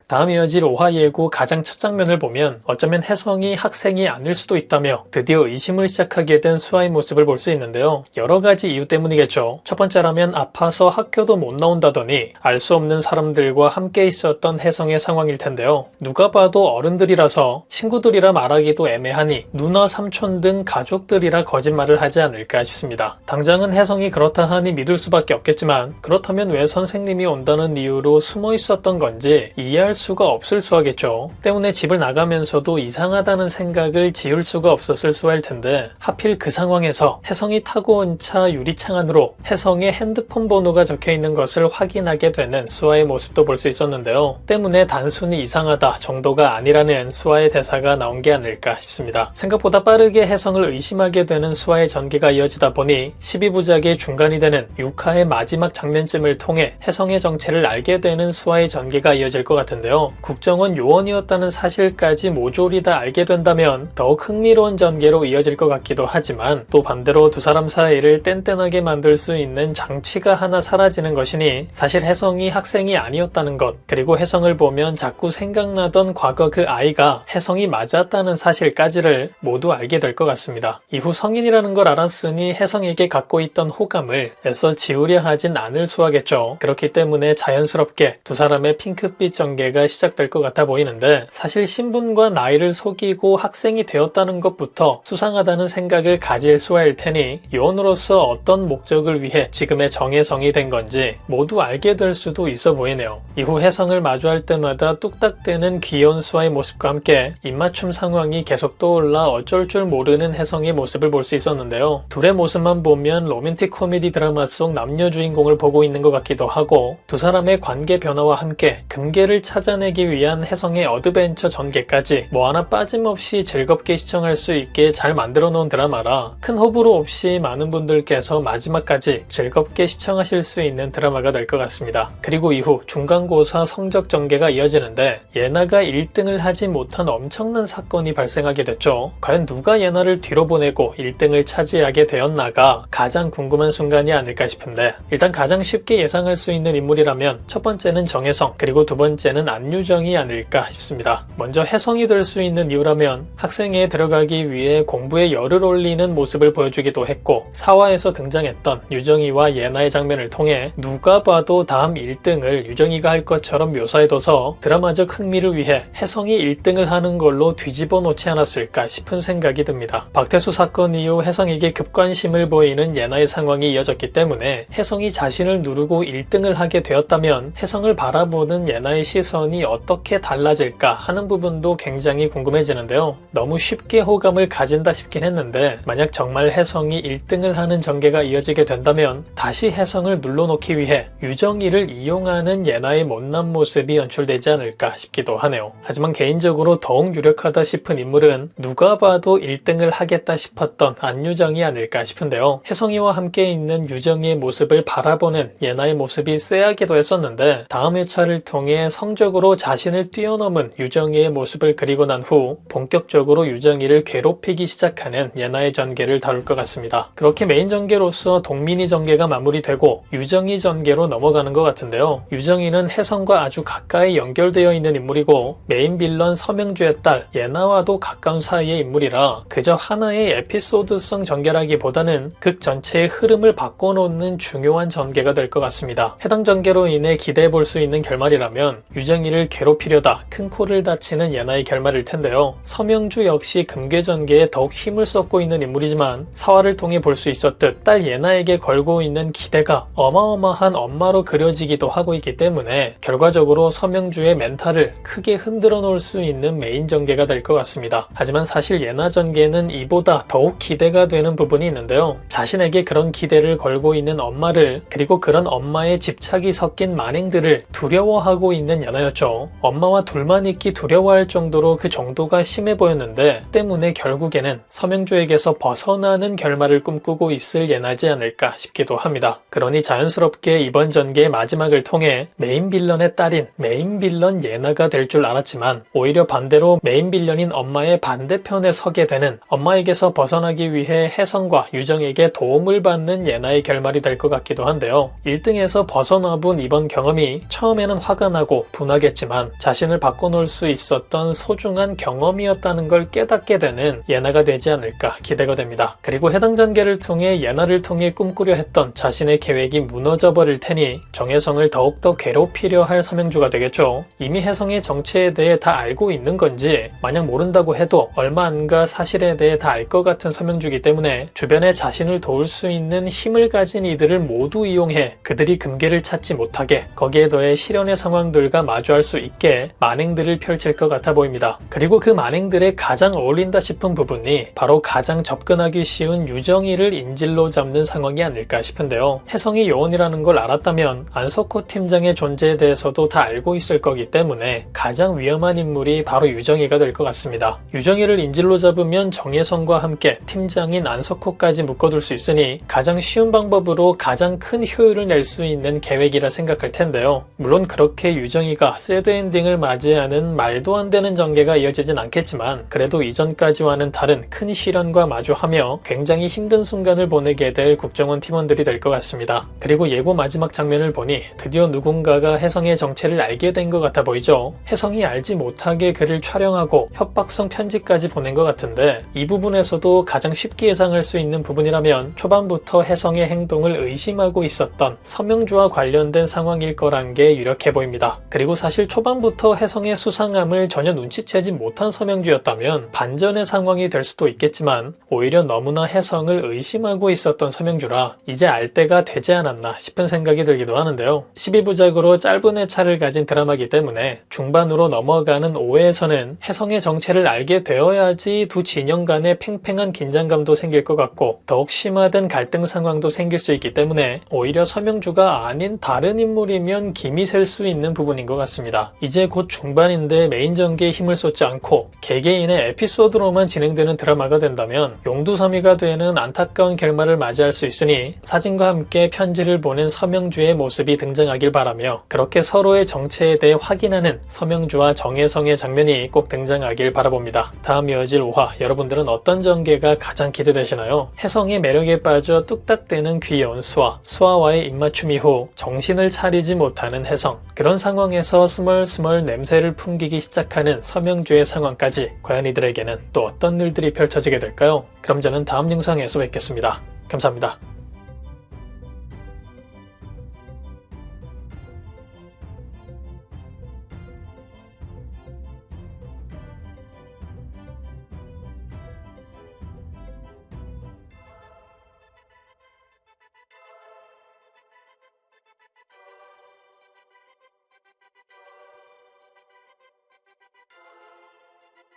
다음 이어질 5화 예고 가장 첫 장면을 보면 어쩌면 혜성이 학생이 아닐 수도 있다며 드디어 의심을 시작하게 된 수아의 모습을 볼 수 있는데요. 여러 가지 이유 때문이겠죠. 첫 번째라면 아파서 학교도 못 나온다더니 알 수 없는 사람들과 함께 있었던 혜성의 상황일 텐데요. 누가 봐도 어른들이라서 친구들이라 말하기도 애매하니 누나, 삼촌 등 가족들이라 거짓말을 하지 않을까 싶습니다. 당장은 혜성이 그렇다 하니 믿을 수밖에 없겠지만 그렇다면 왜 선생님이 온다는 이유로 숨어 있었던 건지 이해할 수가 없을 수하겠죠. 때문에 집을 나가면서도 이상하다는 생각을 지울 수가 없었을 수할 텐데 하필 그 상황에서 혜성이 타고 온 차 유리창 안으로 혜성의 핸드폰 번호가 적혀있는 것을 확인하게 되는 수아의 모습도 볼 수 있었는데요. 때문에 단순히 이상하다 정도가 아니라는 수아의 대사가 나온 게 아닐까 싶습니다. 생각보다 빠르게 혜성을 의심하게 되는 수아의 전개가 이어지다 보니 12부작의 중간이 되는 6화의 마지막 장면쯤을 통해 혜성의 정체를 알게 되는 수아의 전개가 이어질 것 같은데요. 국정원 요원이었다는 사실까지 모조리 다 알게 된다면 더욱 흥미로운 전개로 이어질 것 같기도 하지만 또 반대로 두 사람 사이를 뗀뗀하게 만들 수 있는 장치가 하나 사라지는 것이니 사실 혜성이 학생이 아니었다는 것, 그리고 혜성을 보면 자꾸 생각나던 과거 그 아이가 혜성이 맞았다는 사실까지를 모두 알게 될 것 같습니다. 이후 성인이라는 걸 알았으니 혜성에게 갖고 있던 호감을 애써 지우려 하진 않을 수하겠죠. 그렇기 때문에 자연스럽게 두 사람의 핑크빛 전개가 시작될 것 같아 보이는데 사실 신분과 나이를 속이고 학생이 되었다는 것부터 수상하다는 생각을 가질 수할 테니 요원으로서 어떤 목적을 위해 지금의 정혜성이 된 건지 모두 알게 될 수도 있어 보이네요. 이후 혜성을 마주할 때마다 뚝딱대는 귀여운 수아의 모습과 함께 입맞춤 상황이 계속 떠올라 어쩔 줄 모르는 혜성의 모습을 볼 수 있었는데요. 둘의 모습만 보면 로맨틱 코미디 드라마 속 남녀 주인공을 보고 있는 것 같기도 하고 두 사람의 관계 변화와 함께 금괴를 찾아내기 위한 혜성의 어드벤처 전개까지 뭐 하나 빠짐없이 즐겁게 시청할 수 있게 잘 만들어 놓은 드라마라 큰 호불호 없이 많은 분들께서 마지막까지 즐겁게 시청하실 수 있는 드라마가 될 것 같습니다. 그리고 이후 중간고사 성적 전개가 이어지는데 예나가 1등을 하지 못한 엄청난 사건이 발생하게 됐죠. 과연 누가 예나를 뒤로 보내고 1등을 차지하게 되었나가 가장 궁금한 순간이 아닐까 싶은데 일단 가장 쉽게 예상할 수 있는 인물이라면 첫 번째는 정혜성, 그리고 두 번째는 안유정이 아닐까 싶습니다. 먼저 혜성이 될 수 있는 이유라면 학생회에 들어가기 위해 공부에 열을 올리는 모습을 보여주기도 했고 4화에서 등장했던 유정이와 예나의 장면을 통해 누가 봐도 다음 1등을 유정이가 할 것처럼 묘사해둬서 드라마적 흥미를 위해 혜성이 1등을 하는 걸로 뒤집어 놓지 않았을까 싶은 생각이 듭니다. 박태수 사건 이후 혜성에게 급관심을 보이는 예나의 상황이 이어졌기 때문에 혜성이 자신을 누르고 1등을 하게 되었다면 혜성을 바라보는 예나의 시선이 어떻게 달라질까 하는 부분도 굉장히 궁금해지는데요. 너무 쉽게 호감을 가진다 싶긴 했는데 만약 정말 혜성이 1등을 하는 전개가 이어지게 된다면 다시 혜성을 눌러놓기 위해 유정이를 이용하는 예나의 못난 모습이 연출되지 않을까 싶기도 하네요. 하지만 개인적으로 더욱 유력하다 싶은 인물은 누가 봐도 1등을 하겠다 싶었던 안유정이 아닐까 싶은데요. 혜성이와 함께 있는 유정이의 모습을 바라보는 예나의 모습이 쎄하기도 했었는데 다음 회차를 통해 성적으로 자신을 뛰어넘은 유정이의 모습을 그리고 난 후 본격적으로 유정이를 괴롭히기 시작하는 예나의 전개를 다룰 것 같습니다. 그렇게 메인 전개로서 동민이 전개가 마무리되고 유정이 전개로 넘어가는 것 같은데요. 유정이는 혜성과 아주 가까이 연결되어 있는 인물이고 메인 빌런 서명주의 딸 예나와도 가까운 사이의 인물이라 그저 하나의 에피소드성 전개라기보다는 극 전체의 흐름을 바꿔놓는 중요한 전개가 될 것 같습니다. 해당 전개로 인해 기대해볼 수 있는 결말이라면 유정이를 괴롭히려다 큰 코를 다치는 예나의 결말일 텐데요. 서명주 역시 금괴 전개에 더욱 힘을 쏟고 있는 인물이지만 사화를 통해 볼 수 있었듯 딸 예나에게 걸고 있는 기대가 어마어마한 엄마로 그려지기도 하고 있기 때문에 결과적으로 서명주의 멘탈을 크게 흔들어 놓을 수 있는 메인 전개가 될 것 같습니다. 하지만 사실 예나 전개는 이보다 더욱 기대가 되는 부분이 있는데요. 자신에게 그런 기대를 걸고 있는 엄마를 그리고 그런 엄마의 집착이 섞인 만행들을 두려워하고 있는 예나였죠. 엄마와 둘만 있기 두려워할 정도로 그 정도가 심해 보였는데 때문에 결국에는 서명주에게서 벗어나는 결말을 꿈꾸고 있을 예나지 않을까 싶기도 합니다. 그러니 자연스럽게 이번 전개의 마지막을 통해 메인 빌런의 딸인 메인 빌런 예나가 될 줄 알았지만 오히려 반대로 메인 빌런인 엄마의 반대편에 서게 되는 엄마에게서 벗어나기 위해 혜성과 유정에게 도움을 받는 예나의 결말이 될 것 같기도 한데요. 1등에서 벗어나본 이번 경험이 처음에는 화가 나고 분하게 못하겠지만 자신을 바꿔놓을 수 있었던 소중한 경험이었다는 걸 깨닫게 되는 예나가 되지 않을까 기대가 됩니다. 그리고 해당 전개를 통해 예나를 통해 꿈꾸려 했던 자신의 계획이 무너져 버릴 테니 정혜성을 더욱더 괴롭히려 할 서명주가 되겠죠. 이미 혜성의 정체에 대해 다 알고 있는 건지 만약 모른다고 해도 얼마 안가 사실에 대해 다 알 것 같은 서명주이기 때문에 주변에 자신을 도울 수 있는 힘을 가진 이들을 모두 이용해 그들이 금괴를 찾지 못하게 거기에 더해 실현의 상황들과 마주할 수 있게 만행들을 펼칠 것 같아 보입니다. 그리고 그 만행들에 가장 어울린다 싶은 부분이 바로 가장 접근하기 쉬운 유정희를 인질로 잡는 상황이 아닐까 싶은데요. 혜성이 요원이라는 걸 알았다면 안석호 팀장의 존재에 대해서도 다 알고 있을 거기 때문에 가장 위험한 인물이 바로 유정희가 될 것 같습니다. 유정희를 인질로 잡으면 정혜성과 함께 팀장인 안석호까지 묶어둘 수 있으니 가장 쉬운 방법으로 가장 큰 효율을 낼 수 있는 계획이라 생각할 텐데요. 물론 그렇게 유정희가 새드엔딩을 맞이하는 말도 안 되는 전개가 이어지진 않겠지만 그래도 이전까지와는 다른 큰 시련과 마주하며 굉장히 힘든 순간을 보내게 될 국정원 팀원들이 될 것 같습니다. 그리고 예고 마지막 장면을 보니 드디어 누군가가 혜성의 정체를 알게 된 것 같아 보이죠. 혜성이 알지 못하게 그를 촬영하고 협박성 편지까지 보낸 것 같은데 이 부분에서도 가장 쉽게 예상할 수 있는 부분이라면 초반부터 혜성의 행동을 의심하고 있었던 서명주와 관련된 상황일 거란 게 유력해 보입니다. 그리고 사실 초반부터 혜성의 수상함을 전혀 눈치채지 못한 서명주였다면 반전의 상황이 될 수도 있겠지만 오히려 너무나 혜성을 의심하고 있었던 서명주라 이제 알 때가 되지 않았나 싶은 생각이 들기도 하는데요. 12부작으로 짧은 회차를 가진 드라마이기 때문에 중반으로 넘어가는 5회에서는 혜성의 정체를 알게 되어야지 두 진영 간의 팽팽한 긴장감도 생길 것 같고 더욱 심화된 갈등 상황도 생길 수 있기 때문에 오히려 서명주가 아닌 다른 인물이면 김이 셀 수 있는 부분인 것 같습니다. 이제 곧 중반인데 메인 전개에 힘을 쏟지 않고 개개인의 에피소드로만 진행되는 드라마가 된다면 용두사미가 되는 안타까운 결말을 맞이할 수 있으니 사진과 함께 편지를 보낸 서명주의 모습이 등장하길 바라며 그렇게 서로의 정체에 대해 확인하는 서명주와 정혜성의 장면이 꼭 등장하길 바라봅니다. 다음 이어질 5화 여러분들은 어떤 전개가 가장 기대되시나요? 혜성의 매력에 빠져 뚝딱대는 귀여운 수아와의 입맞춤 이후 정신을 차리지 못하는 혜성, 그런 상황에서 스멀스멀 냄새를 풍기기 시작하는 서명주의 상황까지 과연 이들에게는 또 어떤 일들이 펼쳐지게 될까요? 그럼 저는 다음 영상에서 뵙겠습니다. 감사합니다.